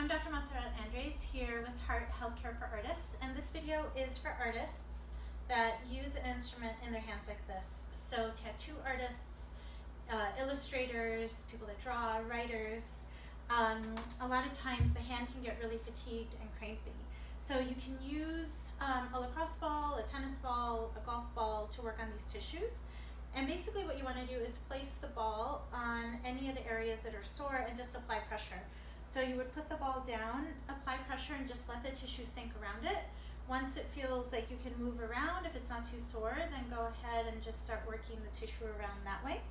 Dr. Montserrat Andres here with Heart Healthcare for Artists, and this video is for artists that use an instrument in their hands like this. So tattoo artists, illustrators, people that draw, writers. A lot of times the hand can get really fatigued and crampy. So you can use a lacrosse ball, a tennis ball, a golf ball to work on these tissues. And basically what you want to do is place the ball on any of the areas that are sore and just apply pressure. So you would put the ball down, apply pressure, and just let the tissue sink around it. Once it feels like you can move around, if it's not too sore, then go ahead and just start working the tissue around that way.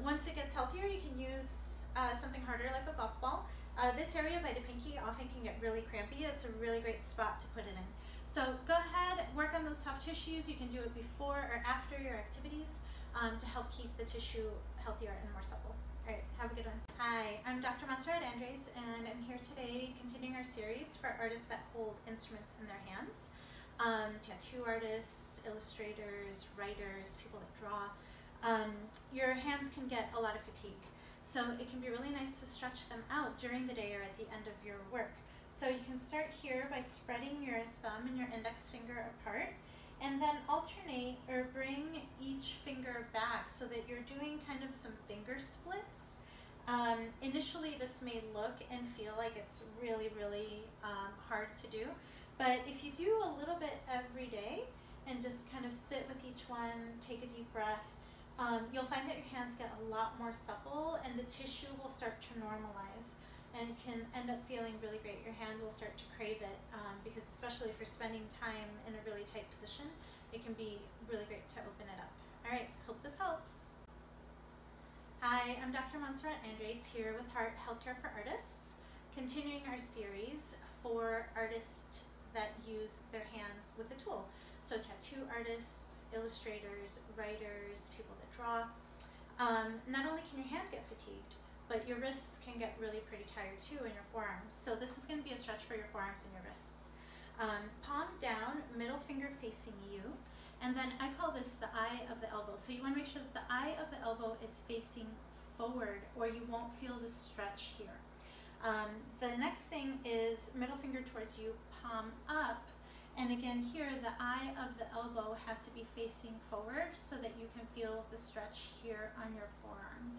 Once it gets healthier, you can use something harder like a golf ball. This area by the pinky often can get really crampy. It's a really great spot to put it in. So go ahead, work on those soft tissues. You can do it before or after your activities to help keep the tissue healthier and more supple. All right, have a good one. Hi, I'm Dr. Montserrat Andres, and I'm here today continuing our series for artists that hold instruments in their hands. Tattoo artists, illustrators, writers, people that draw. Your hands can get a lot of fatigue. So it can be really nice to stretch them out during the day or at the end of your work. So you can start here by spreading your thumb and your index finger apart, and then alternate or bring each finger back so that you're doing kind of some finger splits. Initially this may look and feel like it's really hard to do, but if you do a little bit every day and just kind of sit with each one, take a deep breath, you'll find that your hands get a lot more supple and the tissue will start to normalize and can end up feeling really great. Your hand will start to crave it because especially if you're spending time in a really tight position, it can be really great to open it up. All right, hope this helps. Hi, I'm Dr. Montserrat Andres here with Heart Healthcare for Artists, continuing our series for artists that use their hands with a tool. So tattoo artists, illustrators, writers, people that draw. Not only can your hand get fatigued, but your wrists can get really pretty tired too, and your forearms. So this is going to be a stretch for your forearms and your wrists. Palm down, middle finger facing you, and then I call this the eye of the elbow. So you want to make sure that the eye of the elbow is facing forward or you won't feel the stretch here. The next thing is middle finger towards you, palm up. And again here, the eye of the elbow has to be facing forward so that you can feel the stretch here on your forearm.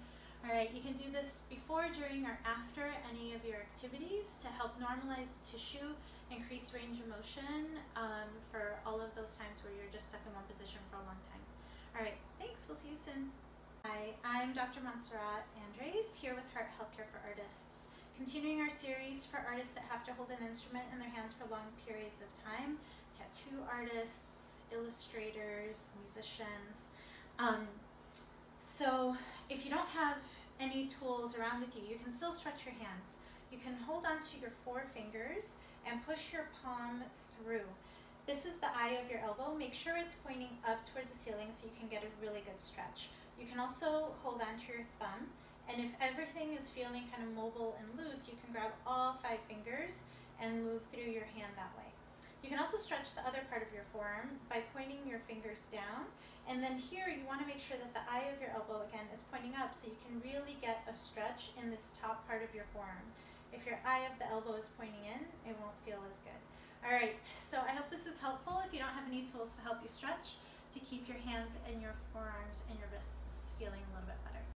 All right, you can do this before, during, or after any of your activities to help normalize tissue, increase range of motion for all of those times where you're just stuck in one position for a long time. All right, thanks, we'll see you soon. Hi, I'm Dr. Montserrat Andres here with Heart Healthcare for Artists, continuing our series for artists that have to hold an instrument in their hands for long periods of time, tattoo artists, illustrators, musicians. So if you don't have any tools around with you, you can still stretch your hands. You can hold onto your four fingers and push your palm through. This is the eye of your elbow. Make sure it's pointing up towards the ceiling so you can get a really good stretch. You can also hold onto your thumb, and if everything is feeling kind of mobile and loose, you can grab all 5 fingers and move through your hand that way. You can also stretch the other part of your forearm by pointing your fingers down, and then here you want to make sure that the eye of your elbow again is pointing up so you can really get a stretch in this top part of your forearm. If your eye of the elbow is pointing in, it won't feel as good. All right, so I hope this is helpful. If you don't have any tools to help you stretch, to keep your hands and your forearms and your wrists feeling a little bit better.